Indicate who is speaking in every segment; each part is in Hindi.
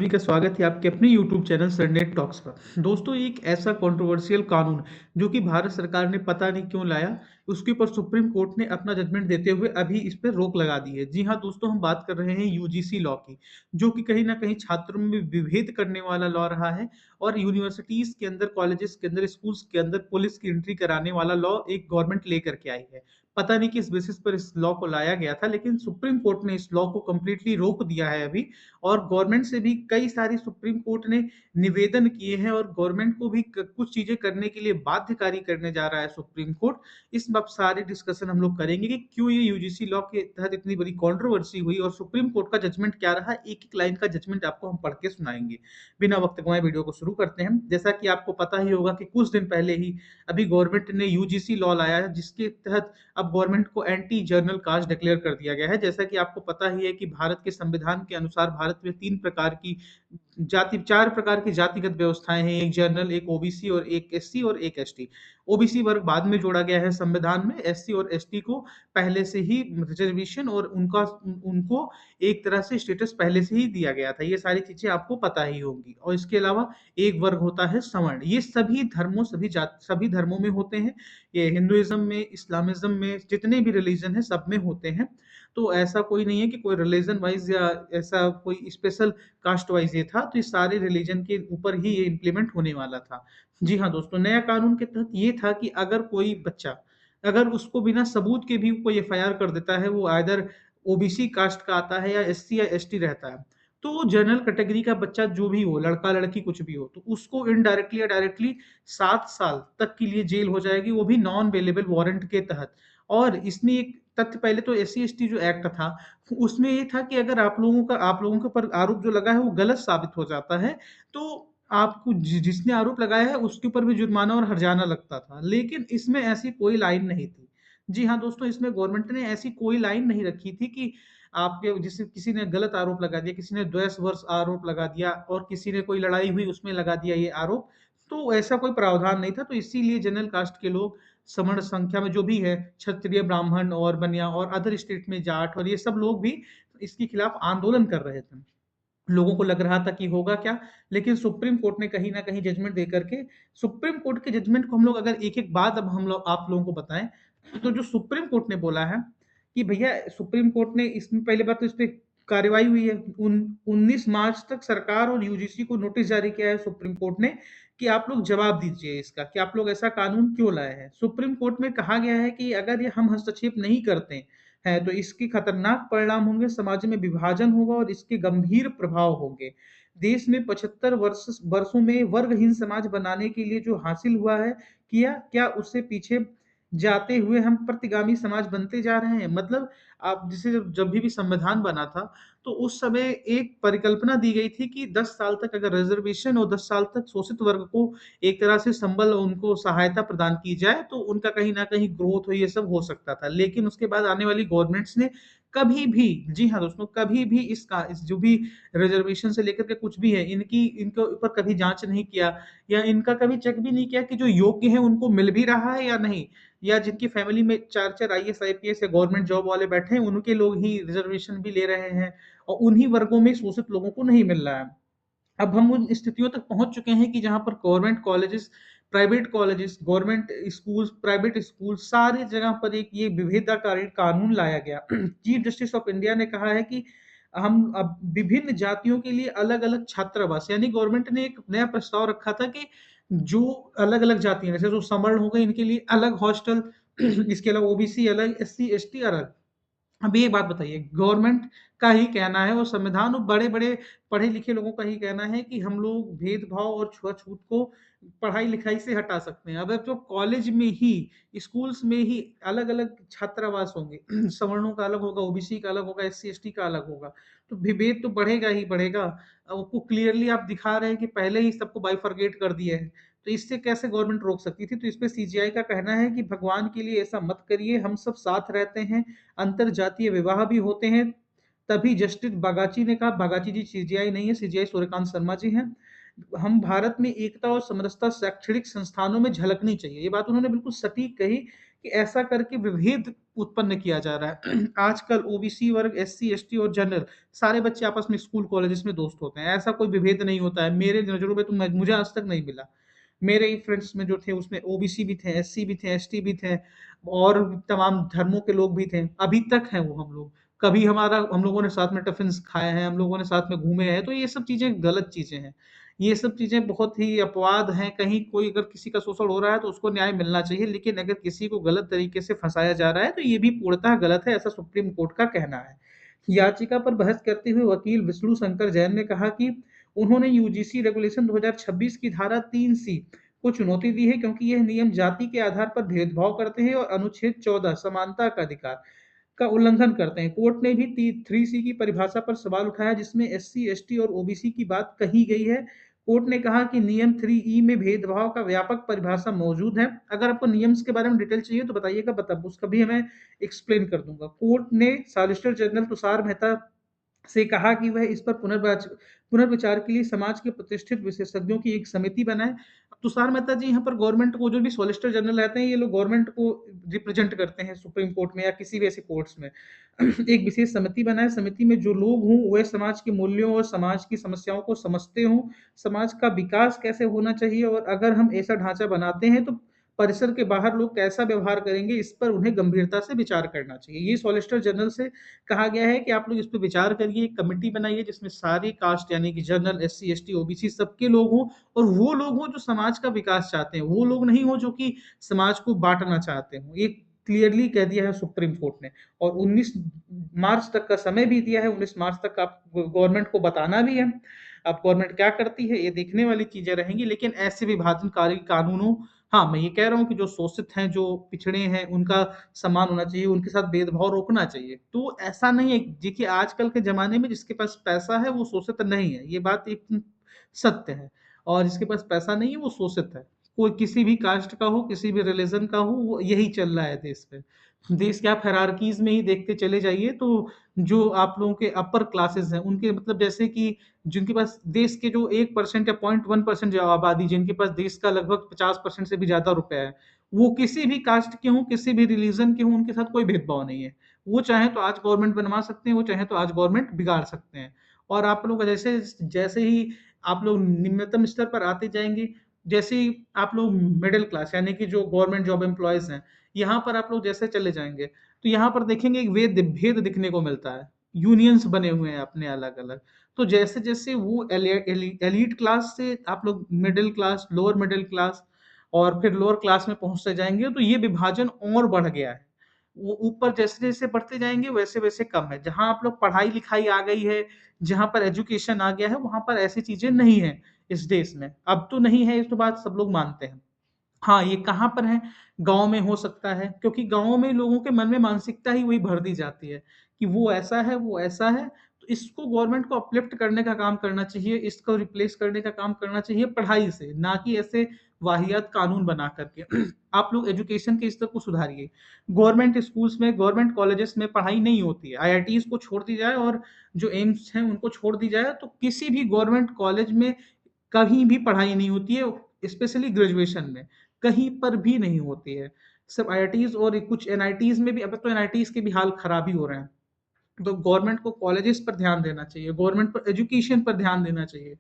Speaker 1: सभी का स्वागत है आपके अपने YouTube चैनल सरनेट टॉक्स पर। दोस्तों, एक ऐसा कंट्रोवर्शियल कानून जो कि भारत सरकार ने पता नहीं क्यों लाया, उसके ऊपर सुप्रीम कोर्ट ने अपना जजमेंट देते हुए अभी इस पे रोक लगा दी है। जी हाँ दोस्तों, हम बात कर रहे हैं यूजीसी लॉ की, जो कि कहीं न कहीं छात्रों में विभेद करने वाला लॉ रहा है और यूनिवर्सिटीज़ के अंदर, कॉलेजेस के अंदर, स्कूल्स के अंदर पुलिस की एंट्री कराने वाला लॉ एक गवर्नमेंट लेकर के आई है। पता नहीं किस बेसिस पर इस लॉ को लाया गया था, लेकिन सुप्रीम कोर्ट ने इस लॉ को कंप्लीटली रोक दिया है अभी। और गवर्नमेंट से भी कई सारी सुप्रीम कोर्ट ने निवेदन किए हैं और गवर्नमेंट को भी कुछ चीजें करने के लिए बाध्यकारी करने जा रहा है सुप्रीम कोर्ट। इस अब सारे डिस्कशन हम लोग करेंगे कि क्यों ये यूजीसी लॉ के तहत इतनी बड़ी कंट्रोवर्सी हुई और सुप्रीम कोर्ट का जजमेंट क्या रहा। एक एक लाइन का जजमेंट आपको हम पढ़ के सुनाएंगे। बिना वक्त गवाए वीडियो को शुरू करते हैं। जैसा कि आपको पता ही होगा कि कुछ दिन पहले ही अभी गवर्नमेंट ने यूजीसी लॉ लाया है, जिसके तहत अब गवर्नमेंट को एंटी जर्नल कास्ट डिक्लेयर कर दिया गया है। जैसा कि आपको पता ही है कि भारत के संविधान के अनुसार भारत में 3 प्रकार की 4 प्रकार की जातिगत व्यवस्थाएँ हैं, एक जनरल, एक ओबीसी और एक एससी और एक एसटी। ओबीसी वर्ग बाद में जोड़ा गया है संविधान में, एससी और एसटी को पहले से ही रिजर्वेशन और उनको एक तरह से स्टेटस पहले से ही दिया गया था। ये सारी चीज़ें आपको पता ही होंगी और इसके अलावा एक वर्ग होता है सवर्ण। ये सभी धर्मों में होते हैं। ये हिंदुइज़्म में, इस्लामिज़्म में, जितने भी रिलीजन हैं सब में होते हैं। तो ऐसा कोई नहीं है कि कोई रिलीजन वाइज़ या ऐसा कोई स्पेशल कास्ट वाइज़ ये था, तो ये सारे रिलीजन के ऊपर ही ये इम्प्लीमेंट होने वाला था। जी हाँ दोस्तों, नया कानून के तहत ये था कि अगर कोई बच्चा, अगर उसको बिना सबूत के भी कोई एफआईआर कर देता है, वो आइदर ओबीसी कास्ट का आता है या एससी या एसटी रहता है, तो वो जनरल कैटेगरी का बच्चा जो भी हो, लड़का-लड़की कुछ भी हो, तो उसको इनडायरेक्टली या डायरेक्टली 7 साल तक के लिए जेल हो जाएगी, वो भी नॉन बेलेबल वारंट के तहत। और इसमें एक तथ्य, पहले तो एससी-एसटी जो एक्ट था, उसमें ये था कि अगर आप लोगों के ऊपर आरोप जो लगा है वो गलत साबित हो जाता है, तो आपको जिसने आरोप लगाया है उसके ऊपर भी जुर्माना और हर्जाना लगता था। लेकिन इसमें ऐसी कोई लाइन नहीं थी। जी हाँ दोस्तों, इसमें गवर्नमेंट ने ऐसी कोई लाइन नहीं रखी थी कि आपके जैसे किसी ने गलत आरोप लगा दिया, किसी ने द्वेषवर्ष आरोप लगा दिया और किसी ने कोई लड़ाई हुई उसमें लगा दिया ये आरोप, तो ऐसा कोई प्रावधान नहीं था। तो इसीलिए जनरल कास्ट के लोग सवर्ण संख्या में जो भी है, क्षत्रिय, ब्राह्मण और बनिया और अदर स्टेट में जाट और ये सब लोग भी इसके खिलाफ आंदोलन कर रहे थे। लोगों को लग रहा था कि होगा क्या, लेकिन सुप्रीम कोर्ट ने कहीं न कहीं जजमेंट दे करके, सुप्रीम कोर्ट के जजमेंट को हम लोग अगर एक-एक बात अब हम लोग आप लोगों को बताएँ, तो जो सुप्रीम कोर्ट ने बोला है कि भैया, सुप्रीम कोर्ट ने इसमें पहली बात तो इस पे कार्रवाई हुई है। 19 मार्च तक सरकार और यूजीसी को नोटिस जारी किया है सुप्रीम कोर्ट ने कि आप लोग जवाब दीजिए इसका, कि आप लोग ऐसा कानून क्यों लाए हैं। सुप्रीम कोर्ट में कहा गया है कि अगर ये हम हस्तक्षेप नहीं करते हैं, तो इसके खतरनाक परिणाम होंगे, समाज में विभाजन होगा और इसके गंभीर प्रभाव होंगे। देश में 75 वर्षों में वर्गहीन समाज बनाने के लिए जो हासिल हुआ है, क्या उससे पीछे जाते हुए हम प्रतिगामी समाज बनते जा रहे हैं? मतलब आप जैसे जब जब भी संविधान बना था, तो उस समय एक परिकल्पना दी गई थी कि 10 साल तक अगर रिज़र्वेशन और 10 साल तक शोषित वर्ग को एक तरह से संबल उनको सहायता प्रदान की जाए, तो उनका कहीं न कहीं ग्रोथ हो, ये सब हो सकता था। लेकिन उसके बाद आने वाली गवर्नमेंट्स ने कभी भी, जी हाँ दोस्तों, कभी भी इस जो भी रिज़र्वेशन से लेकर के कुछ भी है, इनके ऊपर कभी जाँच नहीं किया या इनका कभी चेक भी नहीं किया कि जो योग्य हैं उनको मिल भी रहा है या नहीं, या जिनकी फैमिली में 4-4 आईएएस, आईपीएस या गवर्नमेंट जॉब वाले बैठे हैं, उनके लोग ही रिज़र्वेशन भी ले रहे हैं और उन्हीं वर्गों में शोषित लोगों को नहीं मिल रहा है। अब हम उन स्थितियों तक पहुँच चुके हैं कि जहाँ पर government colleges, government schools, private school, सारी जगह पर एक ये विभेदकारी कानून लाया गया। चीफ जस्टिस ऑफ इंडिया ने कहा है कि हम अब विभिन्न जातियों के लिए अलग-अलग छात्रावास, यानी गवर्नमेंट ने एक नया प्रस्ताव रखा था कि जो अलग-अलग जातियाँ, जैसे जो सवर्ण हो गए, इनके लिए अलग हॉस्टल, इसके अलावा ओबीसी अलग, एससी, एसटी अलग। अब ये बात बताइए, गवर्नमेंट का ही कहना है और संविधान और बड़े-बड़े पढ़े-लिखे लोगों का ही कहना है कि हम लोग भेदभाव और छुआ-छूत को पढ़ाई-लिखाई से हटा सकते हैं। अगर जो कॉलेज में ही, स्कूल्स में ही अलग-अलग छात्रावास होंगे, सवर्णों का अलग होगा, ओबीसी का अलग होगा, एससी-एसटी का अलग होगा, तो विभेद तो बढ़ेगा ही बढ़ेगा। वो क्लियरली आप दिखा रहे हैं कि पहले ही सबको बाइफरकेट कर दिया है, तो इससे कैसे गवर्नमेंट रोक सकती थी? तो इस पे सीजेआई का कहना है कि भगवान के लिए ऐसा मत करिए, हम सब साथ रहते हैं, अंतर जातीय विवाह भी होते हैं। तभी जस्टिस बागाची ने कहा, बागाची जी सीजेआई नहीं है, सीजेआई सूर्यकांत शर्मा जी हैं। हम भारत में एकता और समरसता शैक्षणिक संस्थानों में झलकनी चाहिए। ये बात उन्होंने बिल्कुल सटीक कही कि ऐसा करके विभेद उत्पन्न किया जा रहा है। आजकल ओबीसी वर्ग, एससी, एसटी और जनरल सारे बच्चे आपस में स्कूल कॉलेजेस में दोस्त होते हैं। ऐसा कोई विभेद नहीं होता है। मेरे नज़रों में तो मुझे आज तक नहीं मिला। मेरे ही फ्रेंड्स में जो थे उसमें ओबीसी भी थे, एससी भी थे, एसटी भी थे और तमाम धर्मों के लोग भी थे। अभी तक हैं वो हम लोग। कभी हम लोगों ने साथ में टिफ़िन्स खाए हैं, हम लोगों ने साथ में घूमे हैं, तो ये सब चीज़ें गलत चीज़ें हैं। ये सब चीज़ें बहुत ही अपवाद हैं, कहीं कोई अगर किसी का शोषण हो रहा है तो उसको न्याय मिलना चाहिए, लेकिन अगर किसी को गलत तरीके से फँसाया जा रहा है तो ये भी पूर्णतः गलत है, ऐसा सुप्रीम कोर्ट का कहना है। याचिका पर बहस करते हुए वकील विष्णु शंकर जैन ने कहा कि उन्होंने यूजीसी रेगुलेशन 2026 की धारा 3 सी को चुनौती दी है क्योंकि यह नियम जाति के आधार पर भेदभाव करते हैं और अनुच्छेद 14 समानता का अधिकार का उल्लंघन करते हैं। कोर्ट ने भी 3C की परिभाषा पर सवाल उठाया जिसमें एससी, एसटी और ओबीसी की बात कही गई है। कोर्ट ने कहा कि नियम 3E में भेदभाव का व्यापक परिभाषा मौजूद है। अगर आपको नियम्स के बारे में डिटेल चाहिए तो बताइएगा, उसका भी मैं एक्सप्लेन कर दूंगा। कोर्ट ने सॉलिसिटर जनरल तुषार मेहता से कहा कि वह इस पर पुनर्विचार के लिए समाज के प्रतिष्ठित विशेषज्ञों की एक समिति बनाए। तुषार मेहता जी यहाँ पर गवर्नमेंट को, जो भी सॉलिसिटर जनरल रहते हैं, ये लोग गवर्नमेंट को रिप्रेजेंट करते हैं सुप्रीम कोर्ट में या किसी भी ऐसे कोर्ट्स में। एक विशेष समिति बनाए, समिति में जो लोग हों वह समाज के मूल्यों और समाज की समस्याओं को समझते हों, समाज का विकास कैसे होना चाहिए और अगर हम ऐसा ढांचा बनाते हैं तो परिसर के बाहर लोग कैसा व्यवहार करेंगे, इस पर उन्हें गंभीरता से विचार करना चाहिए। ये सॉलिसिटर जनरल से कहा गया है कि आप लोग इस पे विचार करिए, एक कमिटी बनाइए जिसमें सारी कास्ट यानी कि जनरल, एससी, एसटी, ओबीसी सबके लोग हों और वो लोग हों जो समाज का विकास चाहते हैं। वो लोग नहीं हों जो कि समाज को बाँटना चाहते हों। ये क्लियरली कह दिया है सुप्रीम कोर्ट ने और 19 मार्च तक का समय भी दिया है। 19 मार्च तक आप गवर्नमेंट को बताना भी है। अब गवर्नमेंट क्या करती है ये देखने वाली चीज़ें रहेंगी, लेकिन ऐसे विभाजनकारी कानूनों, हाँ, मैं ये कह रहा हूँ कि जो शोषित हैं, जो पिछड़े हैं, उनका सम्मान होना चाहिए, उनके साथ भेदभाव रोकना चाहिए। तो ऐसा नहीं है, देखिए आजकल के ज़माने में जिसके पास पैसा है वो शोषित नहीं है, ये बात एक सत्य है और जिसके पास पैसा नहीं है वो शोषित है। कोई किसी भी कास्ट का हो, किसी भी रिलीजन का हो, वो यही चल रहा है देश में। देश के आप हायरार्कीज़ में ही देखते चले जाइए तो जो आप लोगों के अपर क्लासेस हैं, उनके मतलब जैसे कि जिनके पास देश के जो 1% या 0.1% जो आबादी जिनके पास देश का लगभग 50% से भी ज़्यादा रुपया है, वो किसी भी कास्ट के हों, किसी भी रिलीजन के हों, उनके साथ कोई भेदभाव नहीं है। वो चाहें तो आज गवर्नमेंट बनवा सकते हैं, वो चाहें तो आज गवर्नमेंट बिगाड़ सकते हैं। और आप लोग जैसे जैसे ही आप लोग निम्नतम स्तर पर आते जाएँगे, जैसे ही आप लोग मिडल क्लास यानी कि जो गवर्नमेंट जॉब एम्प्लॉइज़ हैं, यहाँ पर आप लोग जैसे चले जाएँगे, तो यहाँ पर देखेंगे एक भेद दिखने को मिलता है। यूनियंस बने हुए हैं अपने अलग-अलग। तो जैसे-जैसे वो एलीट क्लास से आप लोग middle class, lower middle class और फिर लोअर क्लास में पहुँचते जाएँगे, तो ये विभाजन और बढ़ गया है। वो ऊपर जैसे-जैसे बढ़ते जाएँगे, वैसे-वैसे कम है। जहाँ आप लोग पढ़ाई-लिखाई आ गई है, जहाँ पर एजुकेशन आ गया है, वहाँ पर ऐसी चीज़ें नहीं हैं इस देश में। अब तो नहीं है, ये तो बात सब लोग मानते हैं। हाँ, ये कहाँ पर है? गाँव में हो सकता है, क्योंकि गाँव में लोगों के मन में मानसिकता ही वही भर दी जाती है, कि वो ऐसा है, वो ऐसा है। तो इसको गवर्नमेंट को अपलिफ्ट करने का काम करना चाहिए, इसको रिप्लेस करने का काम करना चाहिए पढ़ाई से, ना कि ऐसे वाहियात कानून बना कर के। आप लोग एजुकेशन के स्तर को सुधारिए। गवर्नमेंट स्कूल्स में, गवर्नमेंट कॉलेजेस में पढ़ाई नहीं होती है। आईआईटीज़ को छोड़ दी जाए और जो एम्स हैं, उनको छोड़ दी जाए, तो किसी भी गवर्नमेंट कॉलेज में कहीं भी पढ़ाई नहीं होती है, स्पेशली ग्रेजुएशन में, कहीं पर भी नहीं होती है। सिर्फ़ आईआईटीज़ और कुछ एनआईटीज़ में भी, अब तो एनआईटीज़ के भी हाल खराब ही हो रहे हैं। तो गवर्नमेंट को कॉलेजेस पर ध्यान देना चाहिए, गवर्नमेंट पर एजुकेशन पर ध्यान देना चाहिए,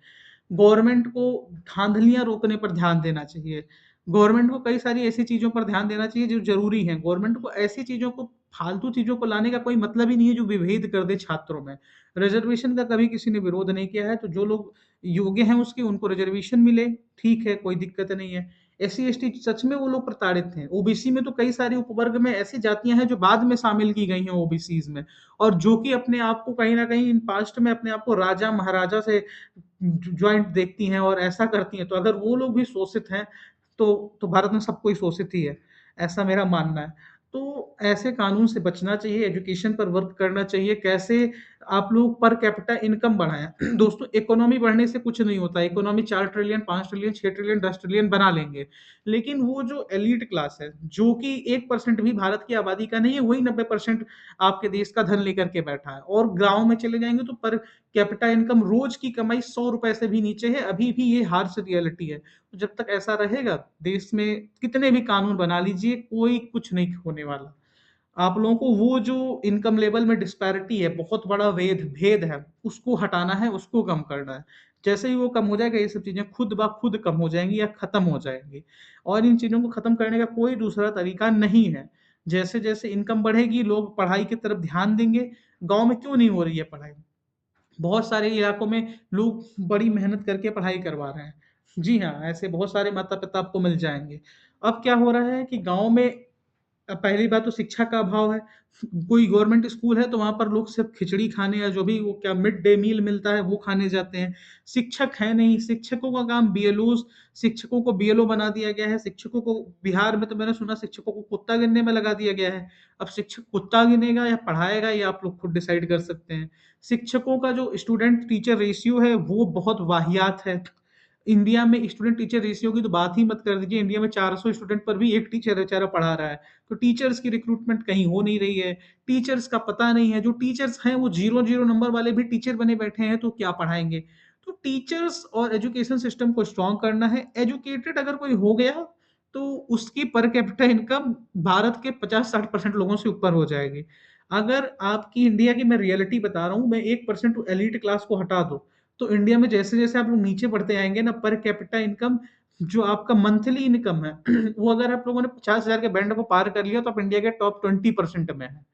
Speaker 1: गवर्नमेंट को धांधलियाँ रोकने पर ध्यान देना चाहिए। गवर्नमेंट को कई सारी ऐसी चीज़ों पर ध्यान देना चाहिए जो ज़रूरी हैं। गवर्नमेंट को ऐसी चीज़ों को, फालतू चीज़ों को लाने का कोई मतलब ही नहीं है जो विभेद कर दे छात्रों में। रिज़र्वेशन का कभी किसी ने विरोध नहीं किया है, तो जो लोग योग्य हैं उसके, उनको रिज़र्वेशन मिले, ठीक है, कोई दिक्कत नहीं है। एससी-एसटी सच में वो लोग प्रताड़ित हैं। ओबीसी में तो कई सारे उपवर्ग में ऐसी जातियाँ हैं जो बाद में शामिल की गई हैं ओबीसीज़ में और जो कि अपने आप को कहीं न कहीं इन पास्ट में अपने आप को राजा-महाराजा से जॉइंट देखती हैं और ऐसा करती हैं, तो अगर वो लोग भी शोषित हैं, तो भारत में सब कोई शोषित ही है, ऐसा मेरा मानना है। तो ऐसे कानून से बचना चाहिए, एजुकेशन पर वर्क करना चाहिए, कैसे आप लोग पर कैपिटा इनकम बढ़ाएँ। दोस्तों इकोनॉमी बढ़ने से कुछ नहीं होता है, economy 4 trillion, 5 trillion, 6 trillion, 10 trillion बना लेंगे। लेकिन वो जो एलीट क्लास है, जो कि 1% भी भारत की आबादी का नहीं है, वही 90% आपके देश का धन लेकर के बैठा है। और गाँव में चले जाएँगे तो पर कैपिटा इनकम रोज़ की कमाई ₹100 से भी नीचे है, अभी भी ये हार्श रियलिटी है। तो जब तक ऐसा रहेगा, देश में कितने भी कानून बना लीजिए, कोई कुछ नहीं होने वाला। आप लोगों को वो जो इनकम लेवल में डिस्पैरिटी है, बहुत बड़ा भेद है, उसको हटाना है, उसको कम करना है। जैसे ही वो कम हो जाएगा, ये सब चीज़ें खुद ब खुद कम हो जाएँगी या खत्म हो जाएँगी। और इन चीज़ों को खत्म करने का कोई दूसरा तरीका नहीं है। जैसे-जैसे इनकम बढ़ेगी, लोग पढ़ाई की तरफ ध्यान देंगे। गाँव में क्यों नहीं हो रही है पढ़ाई? बहुत सारे इलाकों में लोग बड़ी मेहनत करके पढ़ाई करवा रहे हैं। जी हाँ, ऐसे बहुत सारे माता-पिता आपको मिल जाएँगे। अब क्या हो रहा है कि गाँव में पहली बात तो शिक्षा का अभाव है। कोई गवर्नमेंट स्कूल है तो वहाँ पर लोग सिर्फ़ खिचड़ी खाने या जो भी वो क्या मिड डे मील मिलता है वो खाने जाते हैं। शिक्षक है नहीं, शिक्षकों का काम बीएलओज़ शिक्षकों को बीएलओ बना दिया गया है। शिक्षकों को बिहार में तो मैंने सुना शिक्षकों को कुत्ता गिनने में लगा दिया गया है। अब शिक्षक कुत्ता गिनेगा या पढ़ाएगा ये आप लोग खुद डिसाइड कर सकते हैं। शिक्षकों का जो स्टूडेंट टीचर रेशियो है वो बहुत वाहियात है। इंडिया में स्टूडेंट टीचर रेशियो की तो बात ही मत कर दीजिए। इंडिया में 400 स्टूडेंट पर भी 1 टीचर बेचारा पढ़ा रहा है। तो टीचर्स की रिक्रूटमेंट कहीं हो नहीं रही है। टीचर्स का पता नहीं है। जो टीचर्स हैं वो 0-0 नंबर वाले भी टीचर बने बैठे हैं तो क्या पढ़ाएँगे? तो टीचर्स और एजुकेशन सिस्टम को स्ट्रॉन्ग करना है। एजुकेटेड अगर कोई हो गया तो उसकी पर कैपिटा इनकम भारत के 50-60% लोगों से ऊपर हो जाएगी। अगर आपकी इंडिया की मैं रियलिटी बता रहा हूँ, मैं 1% एलीट क्लास को हटा दो, तो इंडिया में जैसे-जैसे आप लोग नीचे बढ़ते आएँगे ना पर कैपिटा इनकम जो आपका मंथली इनकम है, वो अगर आप लोगों ने 50,000 के बैंड को पार कर लिया तो आप इंडिया के टॉप 20% में हैं।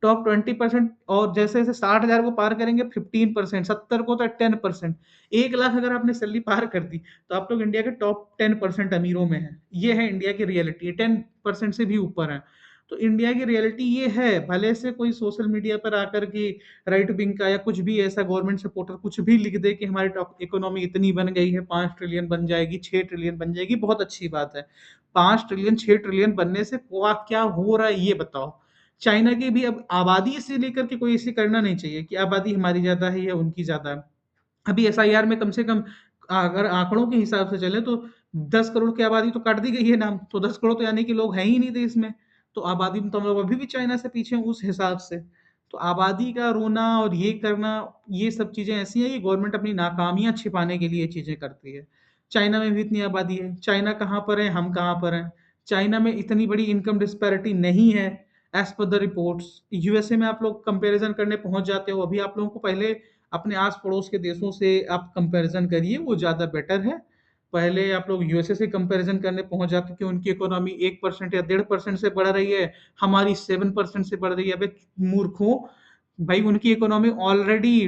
Speaker 1: टॉप 20% और जैसे-जैसे 60,000 को पार करेंगे 15%, 70 को तो 10%, 1 लाख अगर आपने सैलरी पार कर दी, तो आप लोग इंडिया के टॉप 10% अमीरों में हैं। ये है इंडिया की रियलिटी, 10% से भी ऊपर हैं। तो इंडिया की रियलिटी ये है, भले से कोई सोशल मीडिया पर आकर के राइट विंग का या कुछ भी ऐसा गवर्नमेंट सपोर्टर कुछ भी लिख दे कि हमारी टॉप इकोनॉमी इतनी बन गई है, 5 ट्रिलियन बन जाएगी, 6 ट्रिलियन बन जाएगी, बहुत अच्छी बात है। 5 ट्रिलियन, 6 ट्रिलियन बनने से क्या क्या हो रहा है ये बताओ? चाइना की भी अब आबादी से लेकर के कोई ऐसे करना नहीं चाहिए कि आबादी हमारी ज़्यादा है या उनकी ज़्यादा है। अभी एसआईआर में कम से कम अगर आंकड़ों के हिसाब से चलें तो 10 करोड़ की आबादी तो काट दी गई है नाम, तो 10 करोड़ तो यानी कि लोग हैं ही नहीं देश में। तो आबादी में तो हम लोग अभी भी चाइना से पीछे हैं उस हिसाब से। तो आबादी का रोना और ये करना, ये सब चीज़ें ऐसी हैं कि गवर्नमेंट अपनी नाकामियाँ छिपाने के लिए ये चीज़ें करती है। चाइना में भी इतनी आबादी है, चाइना कहाँ पर है, हम कहाँ पर हैं। चाइना में इतनी बड़ी इनकम डिस्पैरिटी नहीं है as per the reports. USA में आप लोग कंपैरिज़न करने पहुँच जाते हो, अभी आप लोगों को पहले अपने आस-पड़ोस के देशों से आप कंपैरिज़न करिए, वो ज़्यादा बेटर है। पहले आप लोग यूएसए से कंपैरिज़न करने पहुँच जाते कि उनकी इकोनॉमी 1% या 1.5% से बढ़ रही है, हमारी 7% से बढ़ रही है। अबे मूर्खों! भाई उनकी इकोनॉमी ऑलरेडी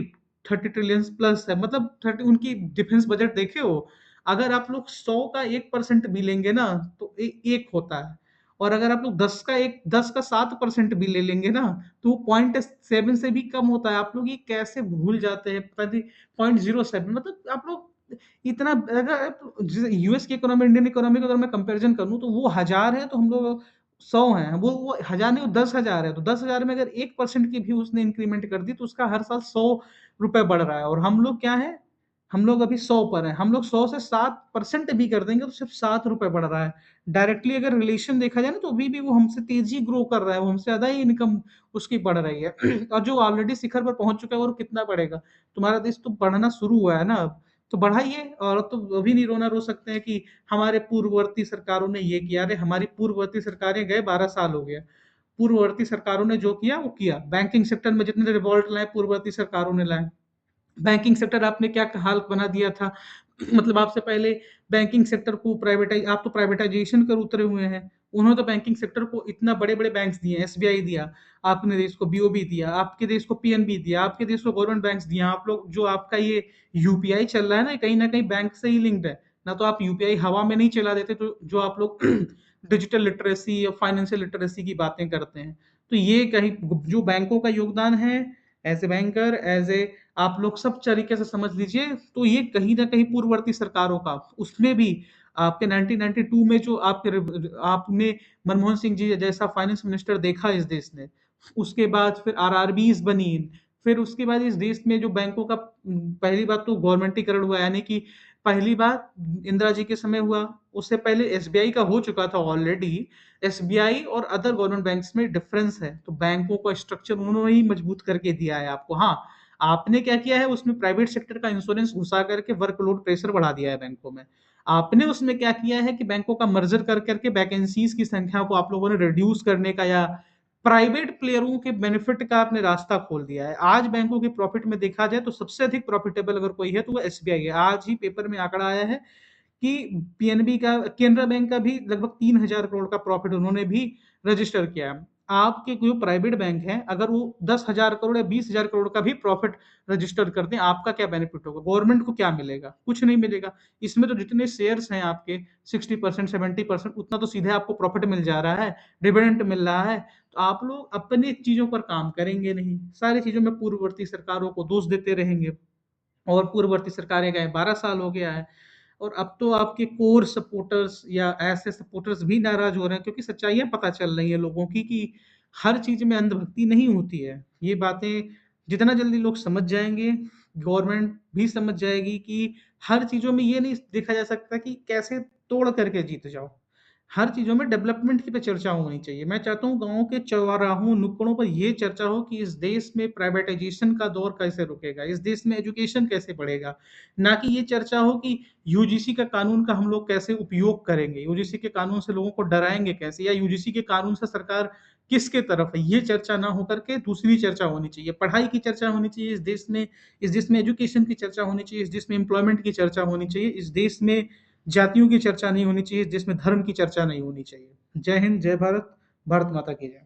Speaker 1: 30 ट्रिलियंस प्लस है, मतलब 30 उनकी डिफेंस बजट देखे हो? अगर आप लोग 100 का 1% भी लेंगे ना, तो 1 होता है और अगर आप लोग 10 का 7% भी ले लेंगे ना, तो वो 0.7 से भी कम होता है। आप लोग ये कैसे भूल जाते हैं? पता नहीं 0.07 मतलब आप लोग इतना अगर आप जैसे यूएस की इकोनॉमी, इंडियन इकोनॉमी का अगर मैं कंपैरिज़न करूँ, तो वो 1000 है, तो हम लोग 100 हैं। वो 1000 नहीं, वो 10,000 है, तो 10,000 में अगर 1% की भी उसने इंक्रीमेंट कर दी, तो उसका हर साल ₹100 बढ़ रहा है और हम लोग क्या हैं? हम लोग अभी 100 पर हैं। हम लोग 100 से 7% भी कर देंगे, तो सिर्फ़ ₹7 बढ़ रहा है। डायरेक्टली अगर रिलेशन देखा जाए ना, तो अभी भी वो हमसे तेज़ी ग्रो कर रहा है, वो हमसे ज़्यादा ही इनकम उसकी बढ़ रही है और जो ऑलरेडी शिखर पर पहुँच चुका है, और कितना बढ़ेगा? तुम्हारा देश तो बढ़ना शुरू हुआ है ना अब, तो बढ़ाइए। और अब तो अभी नहीं रोना रो सकते हैं कि हमारे पूर्ववर्ती सरकारों ने ये किया। अरे! हमारी पूर्ववर्ती सरकारें गए 12 साल हो गया। पूर्ववर्ती सरकारों ने जो किया, वो किया। बैंकिंग सेक्टर में जितने रिवॉल्ट लाए, पूर्ववर्ती सरकारों ने लाए। बैंकिंग सेक्टर आपने क्या हाल बना दिया था। मतलब आपसे पहले बैंकिंग सेक्टर को आप तो प्राइवेटाइजेशन कर उतरे हुए हैं। उन्होंने तो बैंकिंग सेक्टर को इतना बड़े-बड़े बैंक्स दिए हैं, एसबीआई दिया, आपने देश को बीओबी दिया, आपके देश को पीएनबी दिया, आपके देश को गवर्नमेंट बैंक्स दिया। आप लोग जो आपका ये यूपीआई चल रहा है ना, कहीं न कहीं बैंक से ही लिंक्ड है। ना तो आप यूपीआई हवा में नहीं चला देते, तो जो आप लोग डिजिटल लिटरेसी या फाइनेंशियल लिटरेसी की बातें करते हैं। तो ये कहीं जो बैंकों का योगदान है, as a banker, as a आप लोग सब तरीके से समझ लीजिए, तो ये कहीं न कहीं पूर्ववर्ती सरकारों का, उसमें भी आपके 1992 में जो आपने मनमोहन सिंह जी जैसा फाइनेंस मिनिस्टर देखा इस देश ने, उसके बाद फिर आरआरबीज़ बनी, फिर उसके बाद इस देश में जो बैंकों का पहली बात तो गवर्नमेंटीकरण हुआ, यानी कि पहली बात इंदिरा जी के समय हुआ। उससे पहले एसबीआई का हो चुका था ऑलरेडी। एसबीआई और अदर गवर्नमेंट बैंक्स में डिफरेंस है, तो बैंकों का स्ट्रक्चर उन्होंने ही मजबूत करके दिया है आपको। हाँ, आपने क्या किया है, उसमें प्राइवेट सेक्टर का इंश्योरेंस घुसा करके वर्कलोड प्रेशर बढ़ा दिया है बैंकों में। आपने उसमें क्या किया है कि बैंकों का मर्जर कर करके वैकेंसीज की संख्या को आप लोगों ने रिड्यूस करने का या प्राइवेट प्लेयरों के बेनिफिट का आपने रास्ता खोल दिया है। आज बैंकों के प्रॉफिट में देखा जाए तो सबसे अधिक प्रॉफिटेबल अगर कोई है तो वो एसबीआई है। आज ही पेपर में आंकड़ा आया है कि पीएनबी का, केनरा बैंक का भी लगभग 3,000 करोड़ का प्रॉफिट उन्होंने भी रजिस्टर किया है। आपके जो प्राइवेट बैंक हैं, अगर वो 10,000 करोड़ या 20,000 करोड़ का भी प्रॉफिट रजिस्टर करते हैं, आपका क्या बेनिफिट होगा, गवर्नमेंट को क्या मिलेगा, कुछ नहीं मिलेगा। इसमें तो जितने शेयर्स हैं आपके 60% 70%, उतना तो सीधे आपको प्रॉफिट मिल जा रहा है, डिविडेंड मिल रहा है। तो आप लोग अपनी चीजों पर काम करेंगे नहीं, सारी चीजों में पूर्ववर्ती सरकारों को दोष देते रहेंगे। और पूर्ववर्ती सरकारें गए 12 साल हो गया है, और अब तो आपके कोर सपोर्टर्स या ऐसे सपोर्टर्स भी नाराज हो रहे हैं, क्योंकि सच्चाइयां पता चल रही है लोगों की कि हर चीज में अंधभक्ति नहीं होती है। ये बातें जितना जल्दी लोग समझ जाएंगे, गवर्नमेंट भी समझ जाएगी कि हर चीजों में ये नहीं देखा जा सकता कि कैसे तोड़ करके जीत जाओ। हर चीज़ों में डेवलपमेंट की पे चर्चा होनी चाहिए। मैं चाहता हूँ गाँव के चौराहों, नुक्कड़ों पर ये चर्चा हो कि इस देश में प्राइवेटाइज़ेशन का दौर कैसे रुकेगा, इस देश में एजुकेशन कैसे बढ़ेगा। ना कि ये चर्चा हो कि यूजीसी का कानून का हम लोग कैसे उपयोग करेंगे, यूजीसी के कानून से लोगों को डराएँगे कैसे, या यूजीसी के कानून से सरकार किसके तरफ है। ये चर्चा ना हो करके दूसरी चर्चा होनी चाहिए, पढ़ाई की चर्चा होनी चाहिए इस देश में, इस देश में एजुकेशन की चर्चा होनी चाहिए, इस देश में एम्प्लॉयमेंट की चर्चा होनी चाहिए, इस देश में जातियों की चर्चा नहीं होनी चाहिए, जिसमें धर्म की चर्चा नहीं होनी चाहिए। जय हिंद, जय भारत, भारत माता की जय।